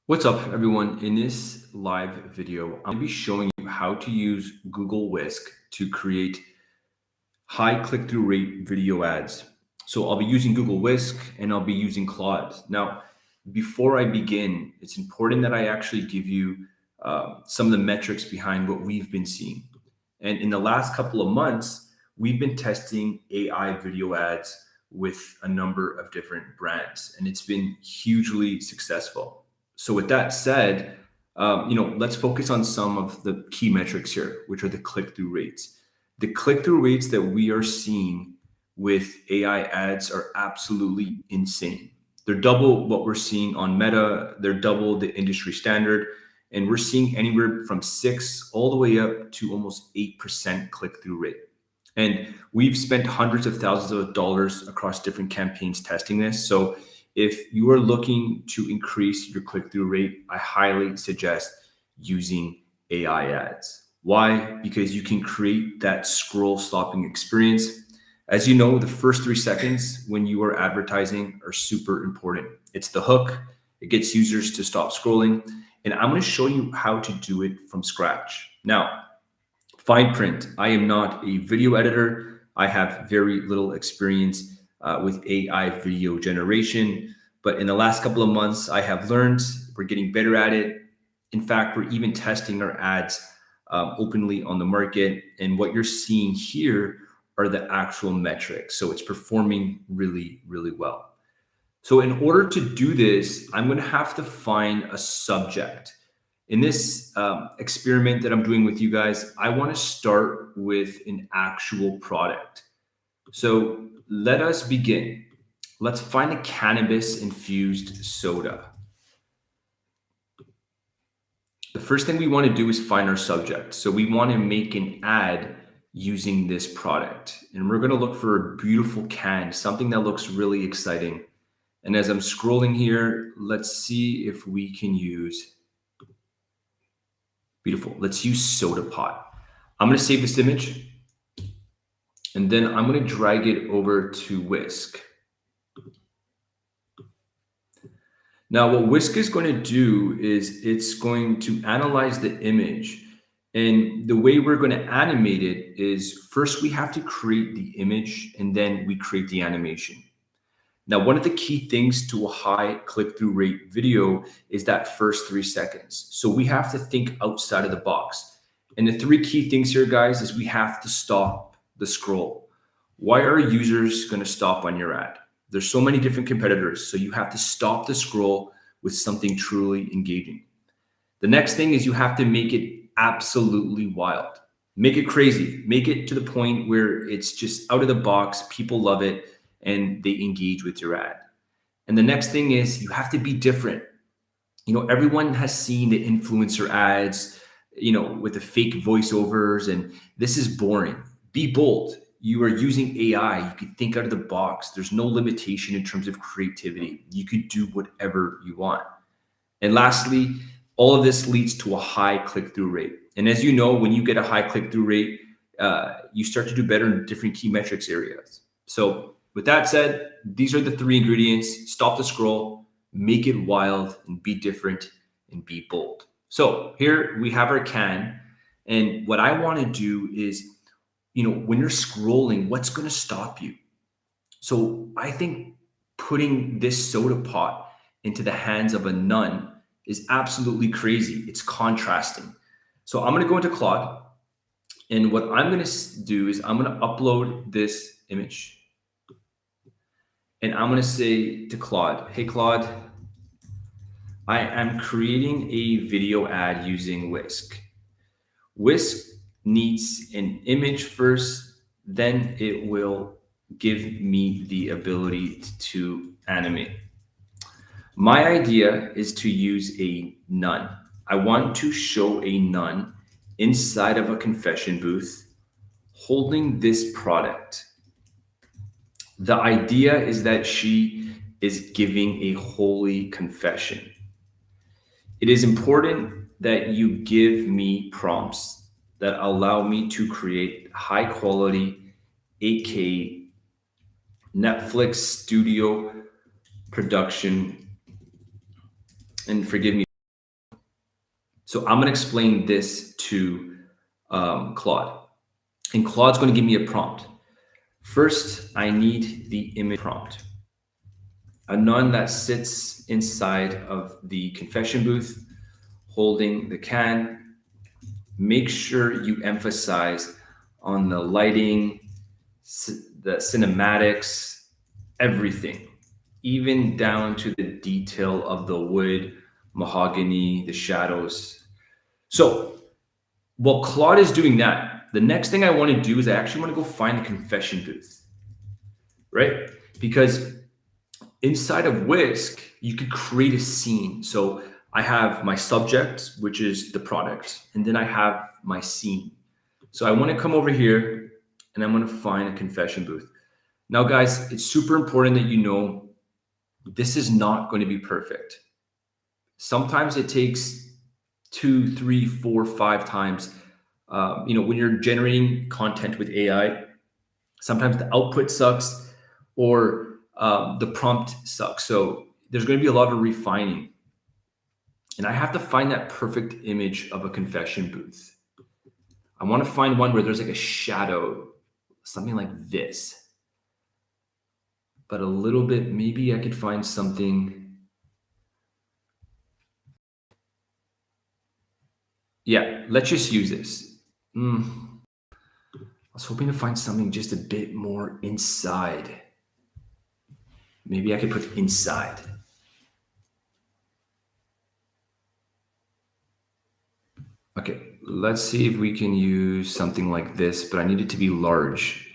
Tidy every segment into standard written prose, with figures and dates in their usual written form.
What's up, everyone? In this live video, I'm going to be showing you how to use Google Whisk to create high click-through rate video ads. So I'll be using Google Whisk and I'll be using Claude. Now, before I begin, it's important that I actually give you some of the metrics behind what we've been seeing. And in the last couple of months, we've been testing AI video ads with a number of different brands, and it's been hugely successful. So with that said, let's focus on some of the key metrics here, which are the click-through rates. The click-through rates that we are seeing with AI ads are absolutely insane. They're double what we're seeing on Meta. They're double the industry standard. And we're seeing anywhere from 6 all the way up to almost 8% click-through rate. And we've spent hundreds of thousands of dollars across different campaigns testing this. So if you are looking to increase your click-through rate, I highly suggest using AI ads. Why? Because you can create that scroll stopping experience. As you know, the first 3 seconds when you are advertising are super important. It's the hook. It gets users to stop scrolling. And I'm going to show you how to do it from scratch. Now, fine print. I am not a video editor. I have very little experience with AI video generation. But in the last couple of months, I have learned we're getting better at it. In fact, we're even testing our ads openly on the market. And what you're seeing here are the actual metrics. So it's performing really, really well. So in order to do this, I'm going to have to find a subject. In this experiment that I'm doing with you guys, I want to start with an actual product. So let us begin. Let's find a cannabis infused soda. The first thing we want to do is find our subject. So we want to make an ad using this product. And we're going to look for a beautiful can, something that looks really exciting. And as I'm scrolling here, let's see if we can use, beautiful. Let's use soda pot. I'm going to save this image. And then I'm going to drag it over to Whisk. Now, what Whisk is going to do is it's going to analyze the image. And the way we're going to animate it is first we have to create the image and then we create the animation. Now, one of the key things to a high click-through rate video is that first 3 seconds. So we have to think outside of the box. And the 3 key things here, guys, is we have to stop the scroll. Why are users going to stop on your ad? There's so many different competitors, so you have to stop the scroll with something truly engaging. The next thing is you have to make it absolutely wild. Make it crazy. Make it to the point where it's just out of the box, people love it, and they engage with your ad. And the next thing is you have to be different. Everyone has seen the influencer ads, with the fake voiceovers, and this is boring. Be bold. You are using AI. You can think out of the box. There's no limitation in terms of creativity. You could do whatever you want. And lastly, all of this leads to a high click-through rate. And as you know, when you get a high click-through rate, you start to do better in different key metrics areas. So with that said, these are the 3 ingredients. Stop the scroll, make it wild, and be different, and be bold. So here we have our can. And what I want to do is, when you're scrolling, what's going to stop you? So I think putting this soda pot into the hands of a nun is absolutely crazy. It's contrasting. So I'm going to go into Claude. And what I'm going to do is I'm going to upload this image. And I'm going to say to Claude, hey, Claude, I am creating a video ad using Whisk. Whisk needs an image first, then it will give me the ability to animate. My idea is to use a nun. I want to show a nun inside of a confession booth holding this product. The idea is that she is giving a holy confession. It is important that you give me prompts that allow me to create high quality 8K Netflix studio production. And forgive me So I'm going to explain this to Claude. And Claude's going to give me a prompt. First, I need the image prompt. A nun that sits inside of the confession booth holding the can. Make sure you emphasize on the lighting, the cinematics, everything, even down to the detail of the wood, mahogany, the shadows. So while Claude is doing that, the next thing I want to do is I actually want to go find the confession booth, right? Because inside of Whisk, you could create a scene. So I have my subject, which is the product, and then I have my scene. So I want to come over here and I'm going to find a confession booth. Now, guys, it's super important that you know this is not going to be perfect. Sometimes it takes 2, 3, 4, 5 times. When you're generating content with AI, sometimes the output sucks or the prompt sucks. So there's going to be a lot of refining. And I have to find that perfect image of a confession booth. I want to find one where there's like a shadow, something like this. But a little bit, maybe I could find something. Yeah, let's just use this. I was hoping to find something just a bit more inside. Maybe I could put inside. Okay, let's see if we can use something like this, but I need it to be large.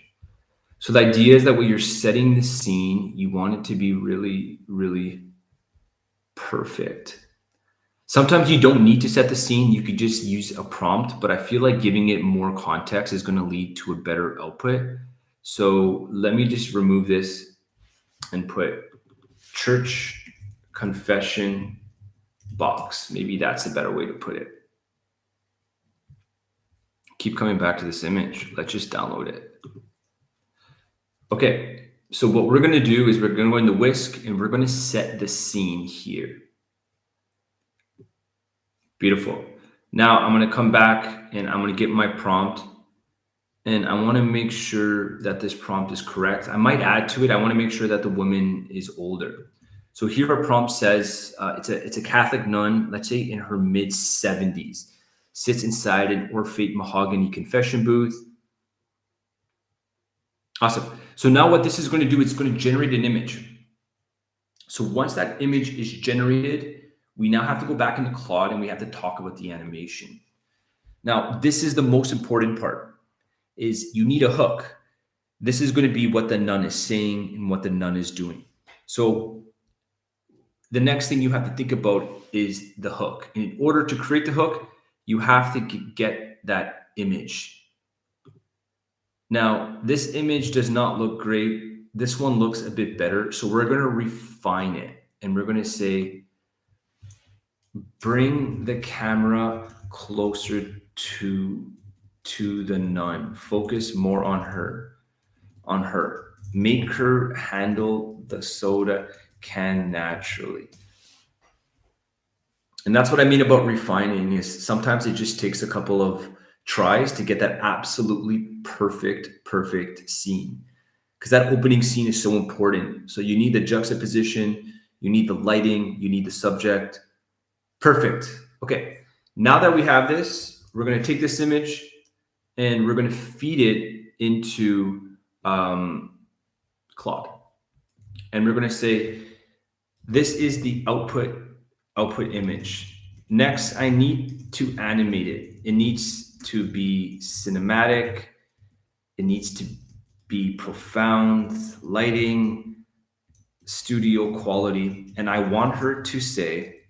So the idea is that when you're setting the scene, you want it to be really, really perfect. Sometimes you don't need to set the scene. You could just use a prompt, but I feel like giving it more context is going to lead to a better output. So let me just remove this and put church confession box. Maybe that's a better way to put it. Keep coming back to this image. Let's just download it. Okay, so what we're going to do is we're going to go into Whisk and we're going to set the scene here. Beautiful. Now I'm going to come back and I'm going to get my prompt and I want to make sure that this prompt is correct. I might add to it. I want to make sure that the woman is older. So here our prompt says it's a Catholic nun, let's say in her mid 70s, sits inside an Orphate mahogany confession booth. Awesome. So now what this is going to do, it's going to generate an image. So once that image is generated, we now have to go back into Claude and we have to talk about the animation. Now, this is the most important part, is you need a hook. This is going to be what the nun is saying and what the nun is doing. So the next thing you have to think about is the hook. And in order to create the hook, you have to get that image. Now, this image does not look great. This one looks a bit better. So we're going to refine it. And we're going to say, bring the camera closer to the nun. Focus more on her. Make her handle the soda can naturally. And that's what I mean about refining, is sometimes it just takes a couple of tries to get that absolutely perfect scene, because that opening scene is so important. So you need the juxtaposition, you need the lighting, you need the subject. Perfect. Okay, now that we have this, we're going to take this image and we're going to feed it into Claude, and we're going to say this is the output image. Next, I need to animate it. It needs to be cinematic. It needs to be profound, lighting, studio quality. And I want her to say,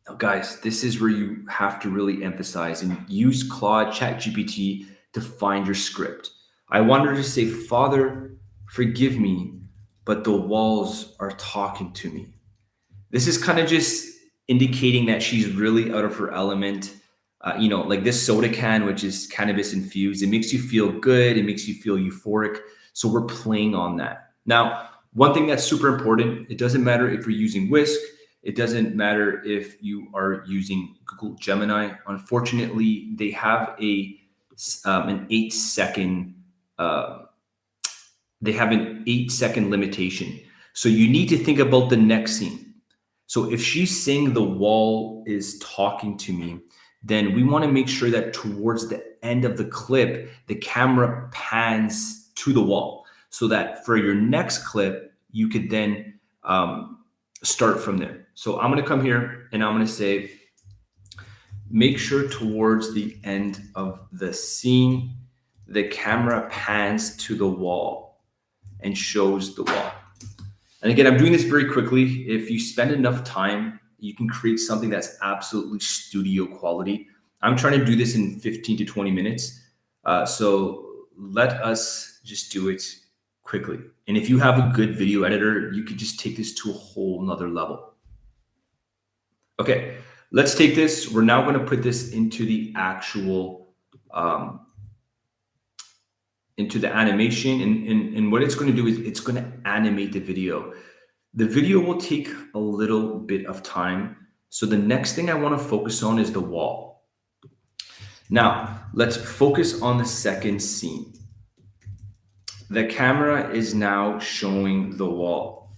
now guys, this is where you have to really emphasize and use Claude, ChatGPT to find your script. I want her to say, Father, forgive me, but the walls are talking to me. This is kind of just indicating that she's really out of her element. Like this soda can, which is cannabis infused, it makes you feel good. It makes you feel euphoric. So we're playing on that. Now, one thing that's super important, it doesn't matter if you're using Whisk, It doesn't matter if you are using Google Gemini. Unfortunately, they have an 8 second uh, they have an 8 second limitation. So you need to think about the next scene. So if she's saying the wall is talking to me, then we want to make sure that towards the end of the clip, the camera pans to the wall so that for your next clip, you could then start from there. So I'm going to come here and I'm going to say, make sure towards the end of the scene, the camera pans to the wall and shows the wall. And again, I'm doing this very quickly. If you spend enough time, you can create something that's absolutely studio quality. I'm trying to do this in 15 to 20 minutes. So let us just do it quickly. And if you have a good video editor, you could just take this to a whole nother level. Okay, let's take this. We're now going to put this into the actual into the animation, and what it's going to do is it's going to animate the video. The video will take a little bit of time. So the next thing I want to focus on is the wall. Now, let's focus on the second scene. The camera is now showing the wall.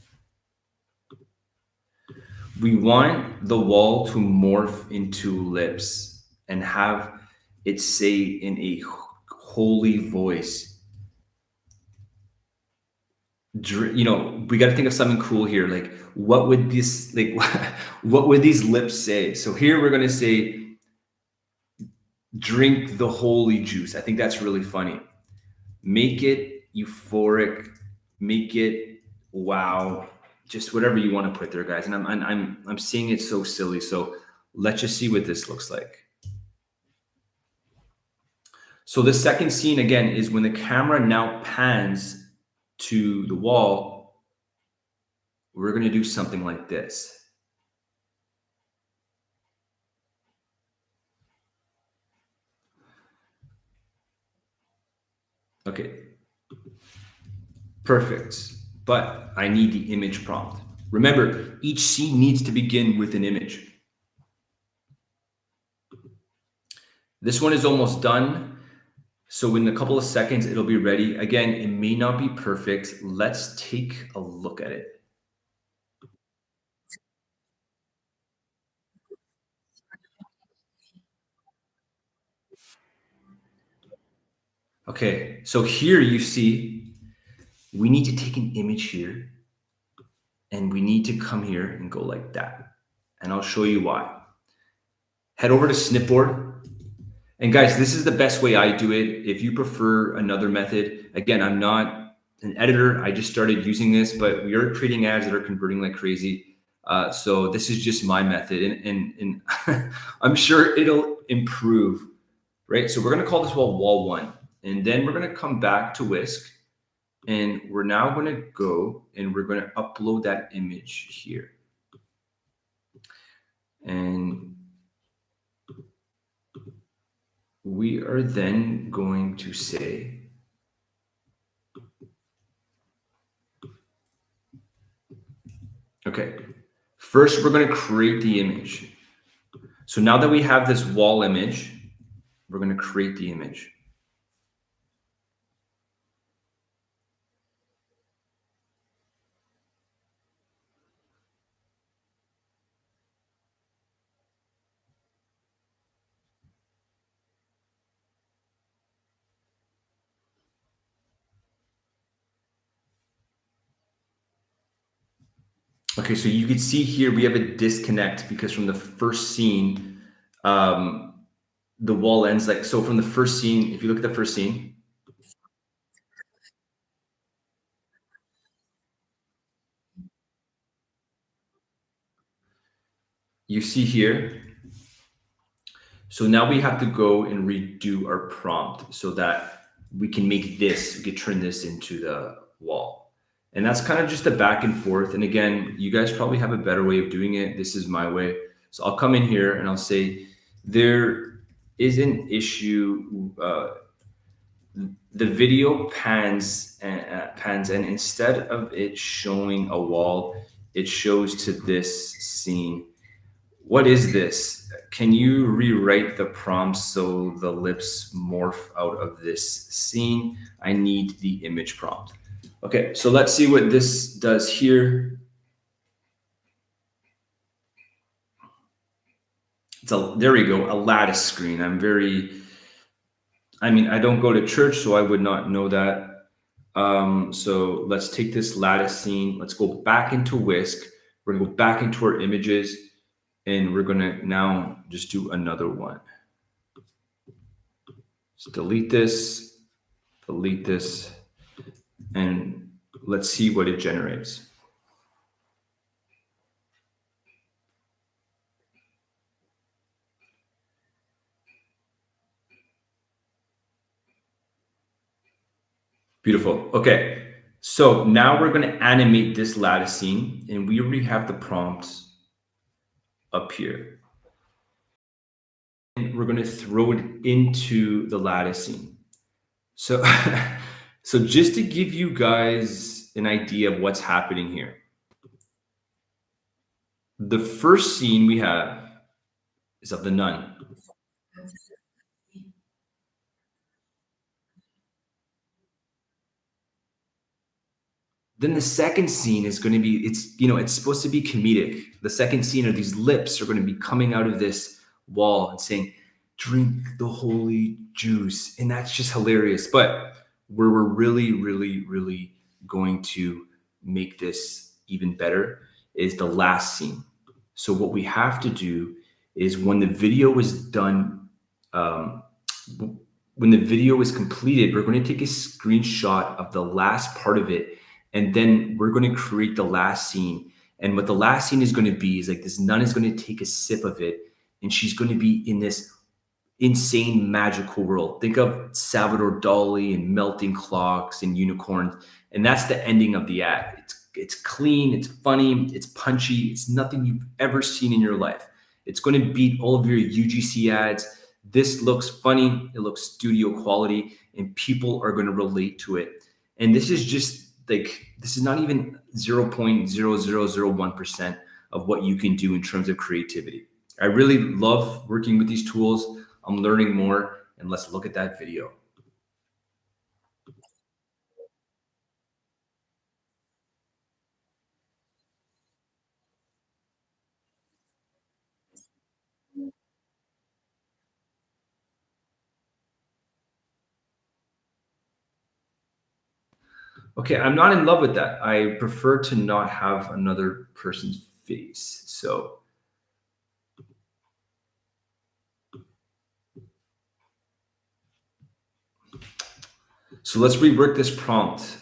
We want the wall to morph into lips and have it say in a holy voice. We got to think of something cool here. Like, what would what would these lips say? So here we're going to say, drink the holy juice. I think that's really funny. Make it euphoric. Make it wow. Just whatever you want to put there, guys. And I'm seeing it so silly. So let's just see what this looks like. So the second scene again is when the camera now pans to the wall. We're going to do something like this. Okay. Perfect. But I need the image prompt. Remember, each scene needs to begin with an image. This one is almost done. So in a couple of seconds, it'll be ready. Again, it may not be perfect. Let's take a look at it. Okay, so here you see, we need to take an image here and we need to come here and go like that. And I'll show you why. Head over to Snipboard. And guys, this is the best way I do it. If you prefer another method, again, I'm not an editor. I just started using this, but we are creating ads that are converting like crazy. So this is just my method, and I'm sure it'll improve, right? So we're going to call this wall 1, and then we're going to come back to Whisk, and we're now going to go and we're going to upload that image here. And we are then going to say, okay, first we're going to create the image. So now that we have this wall image, we're going to create the image. Okay, so you can see here we have a disconnect because from the first scene, the wall ends like so. From the first scene, if you look at the first scene, you see here. So now we have to go and redo our prompt so that we can make this, we can turn this into the wall. And that's kind of just a back and forth. And again, you guys probably have a better way of doing it. This is my way. So I'll come in here and I'll say, there is an issue. The video pans and instead of it showing a wall, it shows to this scene. What is this? Can you rewrite the prompt so the lips morph out of this scene? I need the image prompt. Okay, so let's see what this does here. There we go, a lattice screen. I mean, I don't go to church, so I would not know that. So let's take this lattice scene. Let's go back into Whisk. We're gonna go back into our images, and we're gonna now just do another one. So delete this, and let's see what it generates. Beautiful. Okay. So now we're going to animate this lattice scene, and we already have the prompts up here. And we're going to throw it into the lattice scene. So, so just to give you guys an idea of what's happening here, the first scene we have is of the nun. Then the second scene is going to be, it's supposed to be comedic. The second scene are these lips are going to be coming out of this wall and saying, drink the holy juice. And that's just hilarious. But where we're really, really, really going to make this even better is the last scene. So what we have to do is when the video is done, when the video is completed, we're going to take a screenshot of the last part of it, and then we're going to create the last scene. And what the last scene is going to be is like this nun is going to take a sip of it, and she's going to be in this insane magical world. Think of Salvador Dali and melting clocks and unicorns. And that's the ending of the ad. It's clean, it's funny, it's punchy, it's nothing you've ever seen in your life. It's going to beat all of your UGC ads. This looks funny, it looks studio quality, and people are going to relate to it. And this is just like, this is not even 0.0001% of what you can do in terms of creativity. I really love working with these tools. I'm learning more, and let's look at that video. Okay, I'm not in love with that. I prefer to not have another person's face. So let's rework this prompt.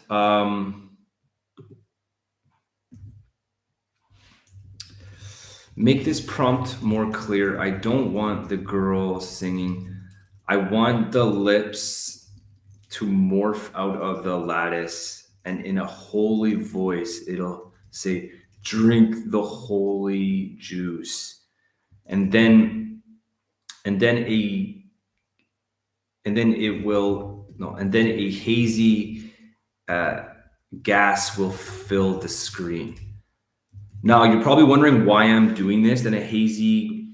Make this prompt more clear. I don't want the girl singing. I want the lips to morph out of the lattice, and in a holy voice, it'll say, drink the holy juice. And then, and then a, and then it will, no, and then a hazy gas will fill the screen. Now, you're probably wondering why I'm doing this. Then a hazy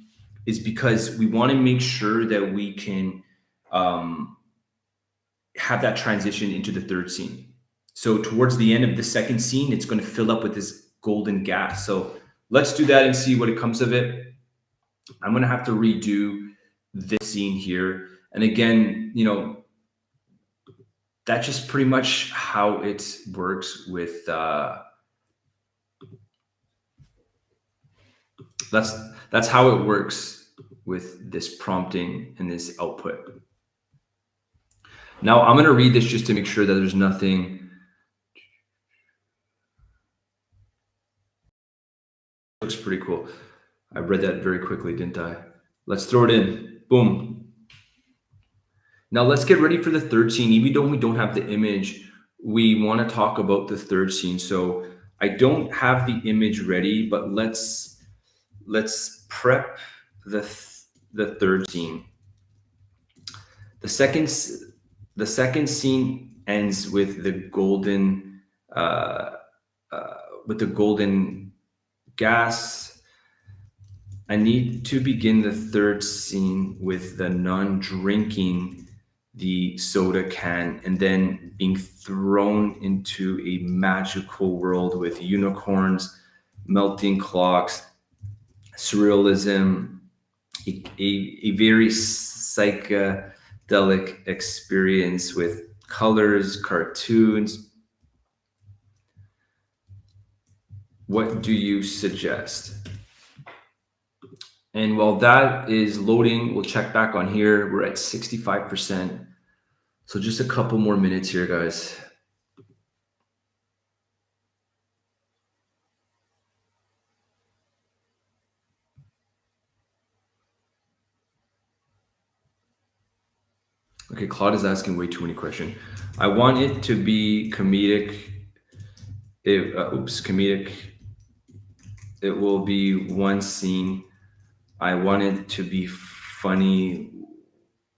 is because we want to make sure that we can have that transition into the third scene. So towards the end of the second scene, it's going to fill up with this golden gas. So let's do that and see what it comes of it. I'm going to have to redo this scene here. And again, that's just pretty much how it works with that's how it works with this prompting and this output. Now I'm going to read this just to make sure that there's nothing. Looks pretty cool. I read that very quickly, didn't I? Let's throw it in. Boom. Now let's get ready for the third scene. Even though we don't have the image, we want to talk about the third scene. So I don't have the image ready, but let's prep the third scene. The second scene ends with the golden gas. I need to begin the third scene with the nun drinking the soda can and then being thrown into a magical world with unicorns, melting clocks, surrealism, a very psychedelic experience with colors, cartoons. What do you suggest? And while that is loading, we'll check back on here. We're at 65%. So just a couple more minutes here, guys. Okay, Claude is asking way too many questions. I want it to be comedic. Comedic. It will be one scene. I want it to be funny,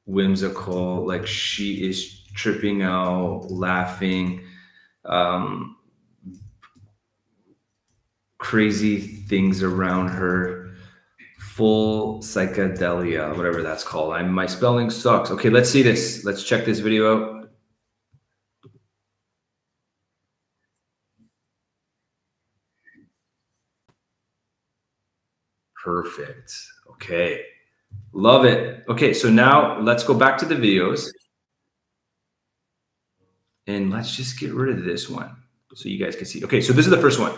whimsical, like she is tripping out, laughing, um, crazy things around her, full psychedelia, whatever that's called. My spelling sucks. Okay, let's see this. Let's check this video out. Perfect. Okay. Love it. Okay, so now let's go back to the videos and let's just get rid of this one so you guys can see. Okay, so this is the first one,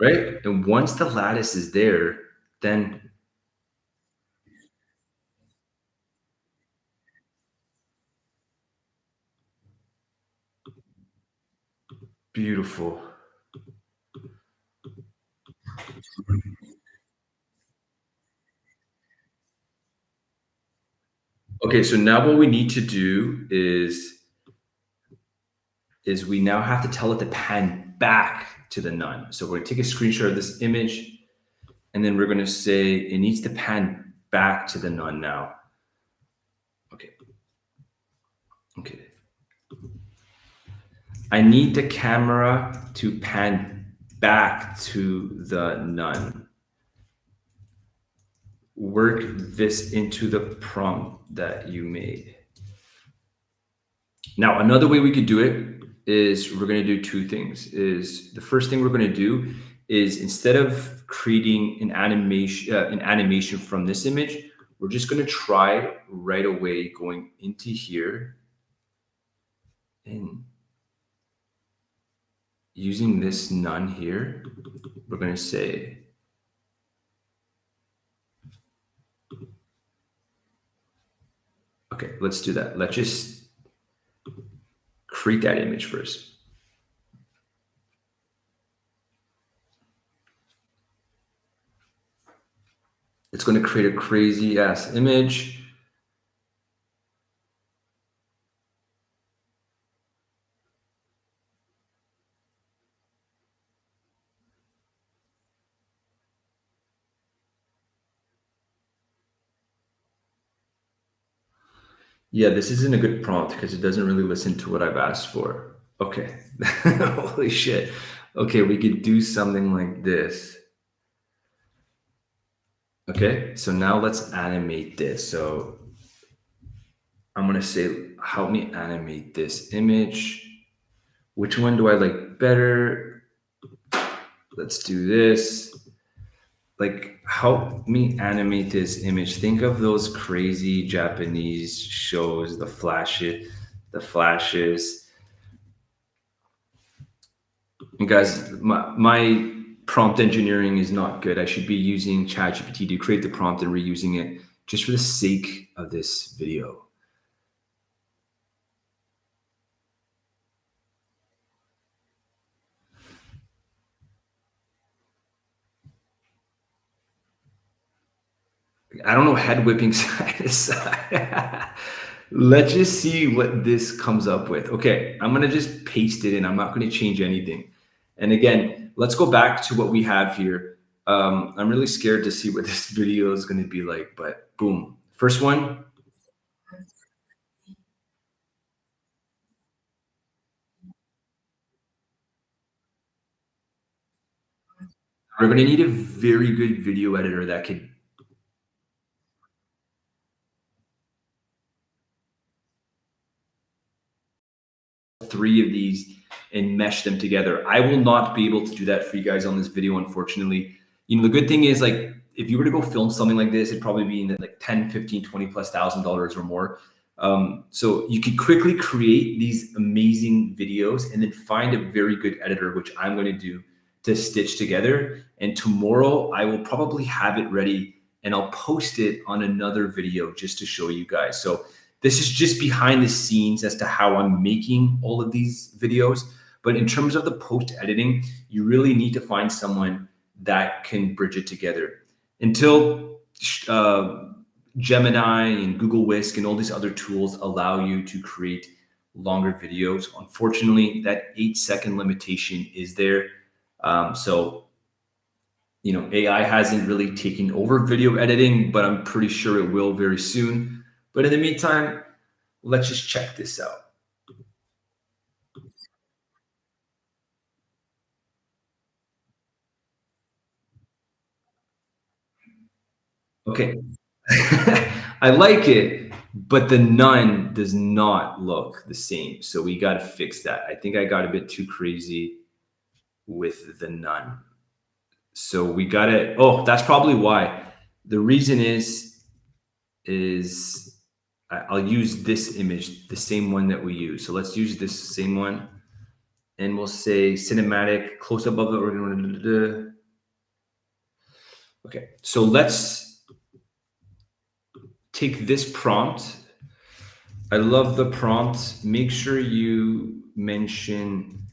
right? And once the lattice is there, then beautiful. Okay, so now what we need to do is we now have to tell it to pan back to the nun. So we're gonna take a screenshot of this image, and then we're gonna say it needs to pan back to the nun now. Okay. Okay. I need the camera to pan back to the nun. Work this into the prompt that you made. Now, another way we could do it is we're going to do two things. Is the first thing we're going to do is instead of creating an animation from this image, we're just going to try right away going into here and using this nun here. We're going to say, okay, let's do that. Let's just create that image first. It's going to create a crazy ass image. Yeah, this isn't a good prompt because it doesn't really listen to what I've asked for. Okay. Holy shit. Okay, we could do something like this. Okay, so now let's animate this. So I'm gonna say, help me animate this image. Which one do I like better? Let's do this. Like, help me animate this image. Think of those crazy Japanese shows, the flashes. And guys, my prompt engineering is not good. I should be using ChatGPT to create the prompt and reusing it just for the sake of this video. I don't know head whipping side to side. Let's just see what this comes up with. Okay, I'm gonna just paste it in. I'm not gonna change anything. And again, let's go back to what we have here. I'm really scared to see what this video is gonna be like, but boom. First one, We're going to need a very good video editor that could three of these and mesh them together. I will not be able to do that for you guys on this video, unfortunately. The good thing is, like, if you were to go film something like this, it'd probably be in the, like 10, 15, 20 plus $1,000 or more. So you could quickly create these amazing videos and then find a very good editor, which I'm going to do to stitch together. And tomorrow I will probably have it ready and I'll post it on another video just to show you guys. So this is just behind the scenes as to how I'm making all of these videos. But in terms of the post editing, you really need to find someone that can bridge it together. Until Gemini and Google Whisk and all these other tools allow you to create longer videos, unfortunately, that 8-second limitation is there. So, AI hasn't really taken over video editing, but I'm pretty sure it will very soon. But in the meantime, let's just check this out. Okay. I like it, but the nun does not look the same. So we got to fix that. I think I got a bit too crazy with the nun. So we got to, oh, that's probably why. The reason is I'll use this image, the same one that we use. So let's use this same one and we'll say cinematic close above it. We're going to, okay. So let's take this prompt. I love the prompt. Make sure you mention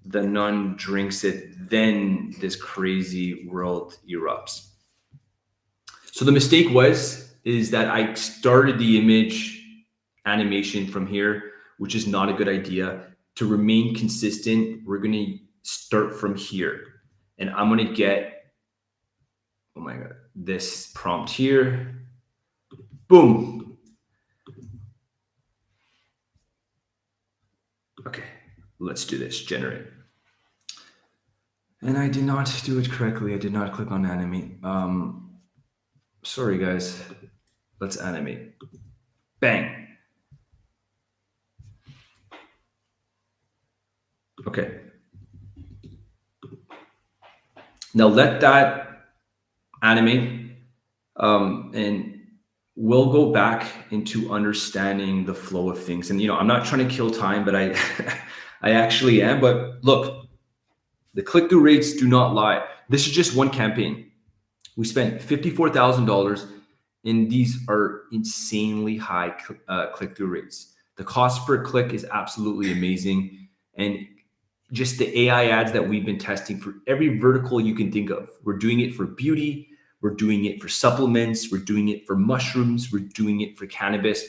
the nun drinks it, then this crazy world erupts. So the mistake is that I started the image animation from here, which is not a good idea. To remain consistent, we're going to start from here. And I'm going to get, oh my God, this prompt here. Boom. Okay, let's do this, generate. And I did not do it correctly. I did not click on animate. Sorry, guys. Let's animate. Bang. Okay. Now let that animate, and we'll go back into understanding the flow of things. And I'm not trying to kill time, but I, I actually am. But look, the click-through rates do not lie. This is just one campaign. We spent $54,000, and these are insanely high click-through rates. The cost per click is absolutely amazing, and just the AI ads that we've been testing for every vertical you can think of. We're doing it for beauty, we're doing it for supplements, we're doing it for mushrooms, we're doing it for cannabis.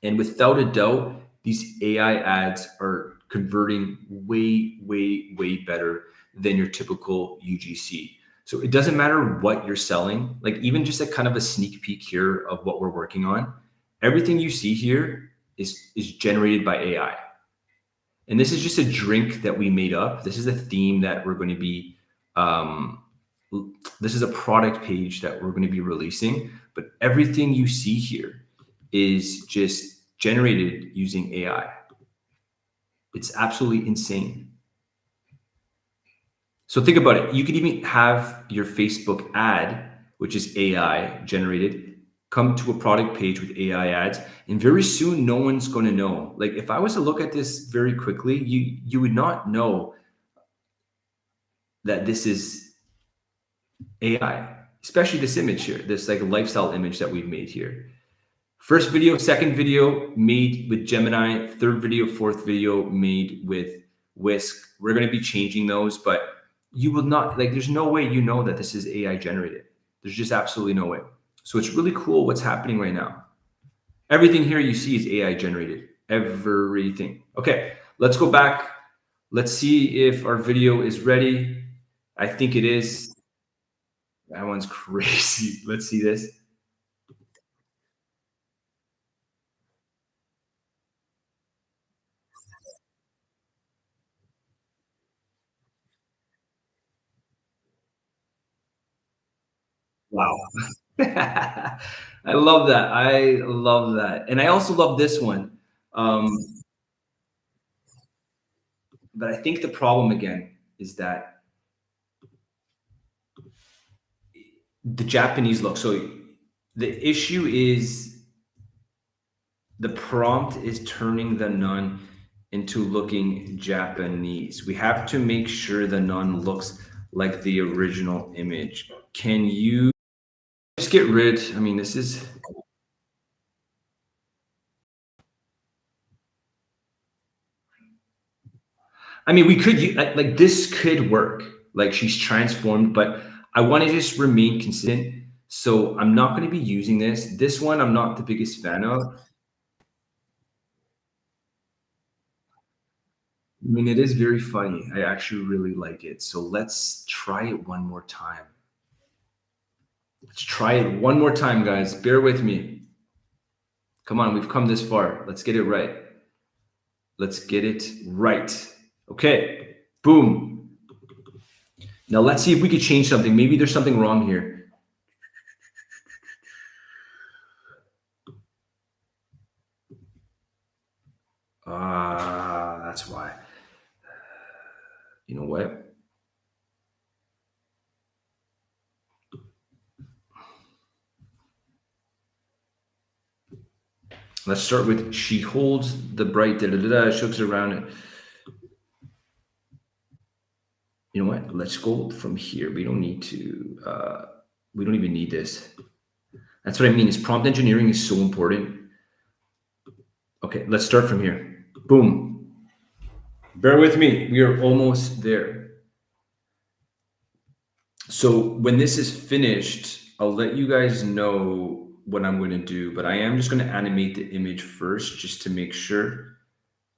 And without a doubt, these AI ads are converting way, way, way better than your typical UGC. So it doesn't matter what you're selling, like even just a kind of a sneak peek here of what we're working on. Everything you see here is generated by AI. And this is just a drink that we made up. This is a theme that we're going to be, this is a product page that we're going to be releasing. But everything you see here is just generated using AI. It's absolutely insane. So think about it. You could even have your Facebook ad, which is AI generated, come to a product page with AI ads, and very soon no one's going to know. Like if I was to look at this very quickly, you would not know that this is AI, especially this image here, this like lifestyle image that we've made here. First video, second video made with Gemini, third video, fourth video made with Whisk. We're going to be changing those, but you will not, like, there's no way you know that this is AI generated. There's just absolutely no way. So it's really cool what's happening right now. Everything here you see is AI generated. Everything. Okay, let's go back. Let's see if our video is ready. I think it is. That one's crazy. Let's see this. Wow. I love that. I love that. And I also love this one. Um, but I think the problem again is that the Japanese look. So the issue is the prompt is turning the nun into looking Japanese. We have to make sure the nun looks like the original image. Can you just get rid? I mean, this is. I mean, we could like this could work. Like she's transformed, but I want to just remain consistent. So I'm not going to be using this. This one I'm not the biggest fan of. I mean, it is very funny. I actually really like it. So let's try it one more time. Let's try it one more time, guys. Bear with me. Come on, we've come this far. Let's get it right. Let's get it right. Okay. Boom. Now let's see if we could change something. Maybe there's something wrong here. That's why. You know what? Let's start with she holds the bright da da da da, shooks around it. You know what? Let's go from here. We don't need to. We don't even need this. That's what I mean. Is prompt engineering is so important. Okay, let's start from here. Boom. Bear with me. We are almost there. So when this is finished, I'll let you guys know what I'm going to do. But I am just going to animate the image first, just to make sure.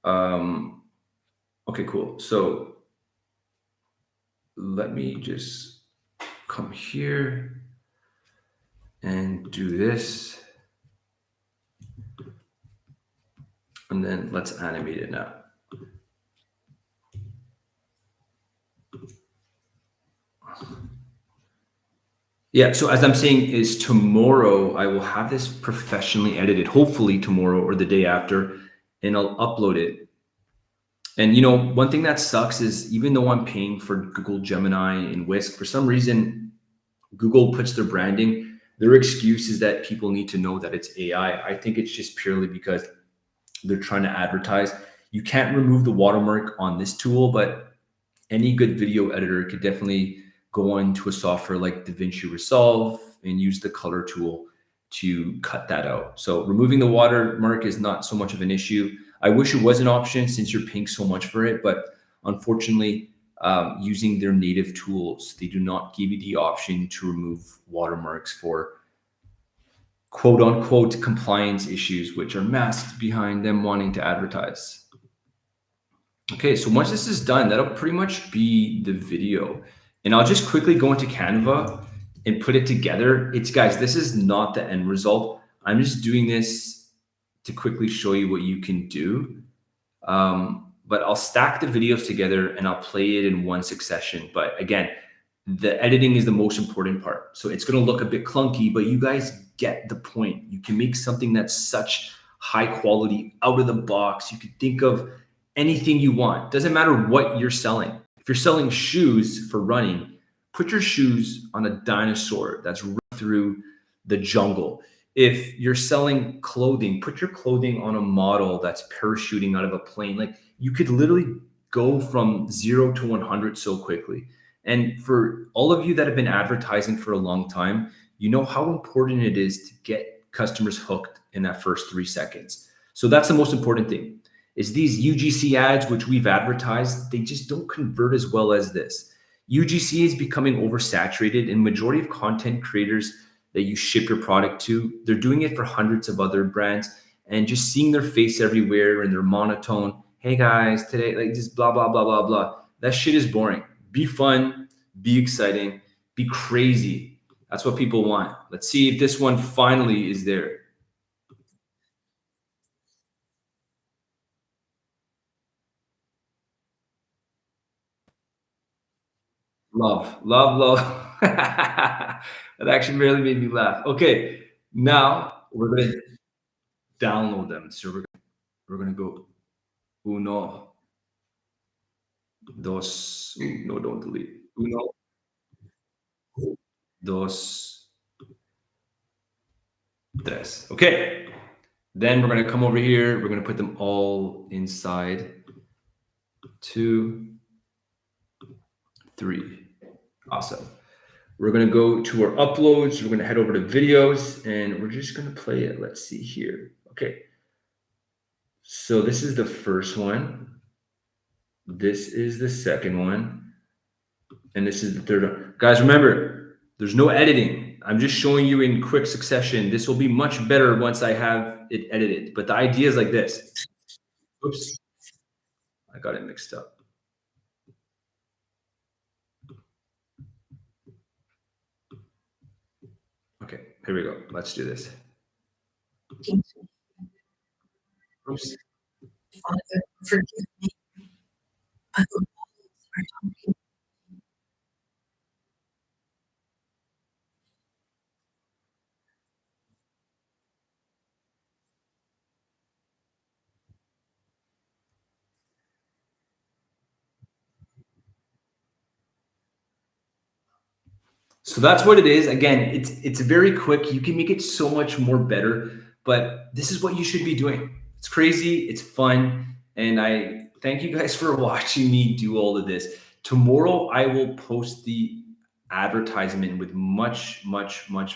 Um, okay, cool. So let me just come here and do this. And then let's animate it now. Yeah, so as I'm saying is tomorrow I will have this professionally edited, hopefully tomorrow or the day after, and I'll upload it. And you know, one thing that sucks is even though I'm paying for Google Gemini and Whisk, for some reason Google puts their branding, their excuse is that people need to know that it's AI. I think it's just purely because they're trying to advertise. You can't remove the watermark on this tool, but any good video editor could definitely go on to a software like DaVinci Resolve and use the color tool to cut that out. So removing the watermark is not so much of an issue. I wish it was an option since you're paying so much for it, but unfortunately, using their native tools, they do not give you the option to remove watermarks for quote unquote compliance issues, which are masked behind them wanting to advertise. Okay, so once this is done, that'll pretty much be the video. And I'll just quickly go into Canva and put it together. It's guys, this is not the end result. I'm just doing this to quickly show you what you can do. But I'll stack the videos together and I'll play it in one succession. But again, the editing is the most important part. So it's going to look a bit clunky, but you guys get the point. You can make something that's such high quality out of the box. You can think of anything you want. Doesn't matter what you're selling. If you're selling shoes for running, put your shoes on a dinosaur that's run through the jungle. If you're selling clothing, put your clothing on a model that's parachuting out of a plane. Like you could literally go from 0 to 100 so quickly. And for all of you that have been advertising for a long time, you know how important it is to get customers hooked in that first 3 seconds. So that's the most important thing. Is these UGC ads, which we've advertised, they just don't convert as well as this. UGC is becoming oversaturated, and majority of content creators that you ship your product to, they're doing it for hundreds of other brands, and just seeing their face everywhere and their monotone. Hey guys, today like just blah blah blah blah blah. That shit is boring. Be fun, be exciting, be crazy. That's what people want. Let's see if this one finally is there. Love, love, love. That actually really made me laugh. Okay, now we're gonna download them. So we're gonna go uno, dos. No, don't delete. Uno, dos, tres. Okay. Then we're gonna come over here. We're gonna put them all inside. 2, 3. Awesome. We're going to go to our uploads. We're going to head over to videos and we're just going to play it. Let's see here. Okay. So this is the first one. This is the second one. And this is the third one. Guys, remember, there's no editing. I'm just showing you in quick succession. This will be much better once I have it edited. But the idea is like this. Oops. I got it mixed up. Okay, here we go. Let's do this. Oops. Father, forgive me. I will always. So that's what it is. Again, it's very quick. You can make it so much more better, but this is what you should be doing. It's crazy, it's fun, and I thank you guys for watching me do all of this. Tomorrow I will post the advertisement with much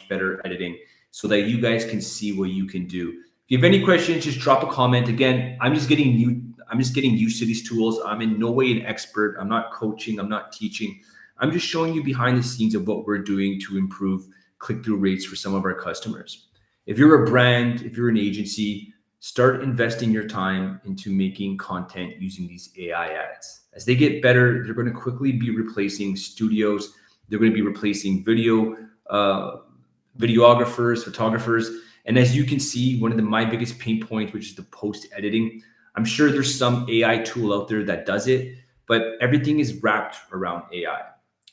better editing so that you guys can see what you can do. If you have any questions, just drop a comment. Again, I'm just getting used to these tools. I'm in no way an expert. I'm not coaching, I'm not teaching. I'm just showing you behind the scenes of what we're doing to improve click-through rates for some of our customers. If you're a brand, if you're an agency, start investing your time into making content using these AI ads. As they get better, they're going to quickly be replacing studios. They're going to be replacing videographers, photographers. And as you can see, one of my biggest pain points, which is the post editing, I'm sure there's some AI tool out there that does it, but everything is wrapped around AI.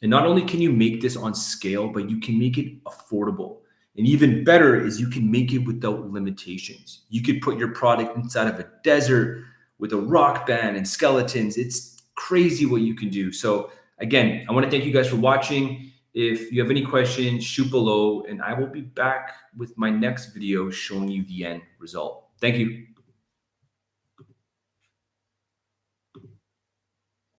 And not only can you make this on scale, but you can make it affordable. And even better is you can make it without limitations. You could put your product inside of a desert with a rock band and skeletons. It's crazy what you can do. So again, I want to thank you guys for watching. If you have any questions, shoot below, and I will be back with my next video showing you the end result. Thank you.